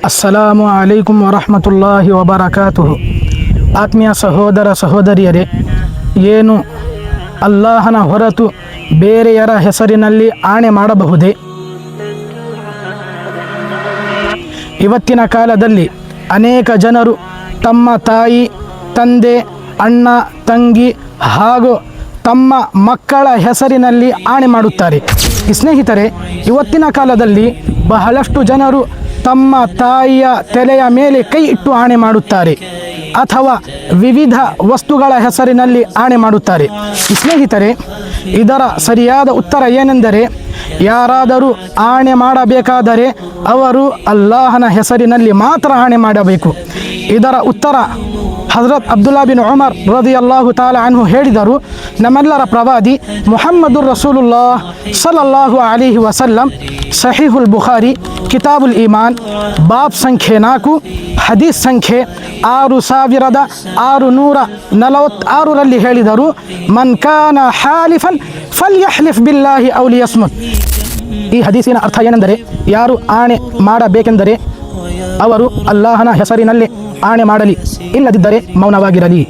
ಅಸ್ಸಲಾಮು ಅಲೈಕುಂ ವರಹಮತುಲ್ಲಾಹಿ ವಬರಕಾತುಹು. ಆತ್ಮೀಯ ಸಹೋದರ ಸಹೋದರಿಯರೇ, ಏನು ಅಲ್ಲಾಹನ ಹೊರತು ಬೇರೆಯರ ಹೆಸರಿನಲ್ಲಿ ಆಣೆ ಮಾಡಬಹುದೇ? ಇವತ್ತಿನ ಕಾಲದಲ್ಲಿ ಅನೇಕ ಜನರು ತಮ್ಮ ತಾಯಿ, ತಂದೆ, ಅಣ್ಣ, ತಂಗಿ ಹಾಗೂ ತಮ್ಮ ಮಕ್ಕಳ ಹೆಸರಿನಲ್ಲಿ ಆಣೆ ಮಾಡುತ್ತಾರೆ. ಸ್ನೇಹಿತರೆ, ಇವತ್ತಿನ ಕಾಲದಲ್ಲಿ ಬಹಳಷ್ಟು ಜನರು ತಮ್ಮ ತಾಯಿಯ ತಲೆಯ ಮೇಲೆ ಕೈ ಇಟ್ಟು ಆಣೆ ಮಾಡುತ್ತಾರೆ ಅಥವಾ ವಿವಿಧ ವಸ್ತುಗಳ ಹೆಸರಿನಲ್ಲಿ ಆಣೆ ಮಾಡುತ್ತಾರೆ. ಸ್ನೇಹಿತರೆ, ಇದರ ಸರಿಯಾದ ಉತ್ತರ ಏನೆಂದರೆ, ಯಾರಾದರೂ ಆಣೆ ಮಾಡಬೇಕಾದರೆ ಅವರು ಅಲ್ಲಾಹನ ಹೆಸರಿನಲ್ಲಿ ಮಾತ್ರ ಆಣೆ ಮಾಡಬೇಕು. ಇದರ ಉತ್ತರ ಹಜರತ್ ಅಬ್ದುಲ್ಲಾ ಬಿನ್ ಉಮರ್ ರದಿಯಲ್ಲಾಹು ತಾಲ ಅನ್ಹು ಹೇಳಿದರು, ನಮ್ಮೆಲ್ಲರ ಪ್ರವಾದಿ ಮುಹಮ್ಮದುರ್ ರಸೂಲುಲ್ಲಾಹ್ ಸಲ್ಲಲ್ಲಾಹು ಅಲೈಹಿ ವಸಲ್ಲಂ ಸಹೀಹುಲ್ ಬುಖಾರಿ ಕಿತಾಬುಲ್ ಈಮಾನ್ ಬಾಬ್ ಸಂಖ್ಯೆ 4 ಹದೀಸ್ ಸಂಖ್ಯೆ 6646ರಲ್ಲಿ ಹೇಳಿದರು, ಮನ್ ಕಾನ ಹಾಲಿಫನ್ ಫಲ್ಯಹ್ಲಿಫ್ ಬಿಲ್ಲಾಹಿ ಔ ಲಿಯಸ್ಮುತ್. ಈ ಹದೀಸಿನ ಅರ್ಥ ಏನೆಂದರೆ, ಯಾರು ಆಣೆ ಮಾಡಬೇಕೆಂದರೆ ಅವರು ಅಲ್ಲಾಹನ ಹೆಸರಿನಲ್ಲಿ ಆಣೆ ಮಾಡಲಿ, ಇಲ್ಲದಿದ್ದರೆ ಮೌನವಾಗಿರಲಿ.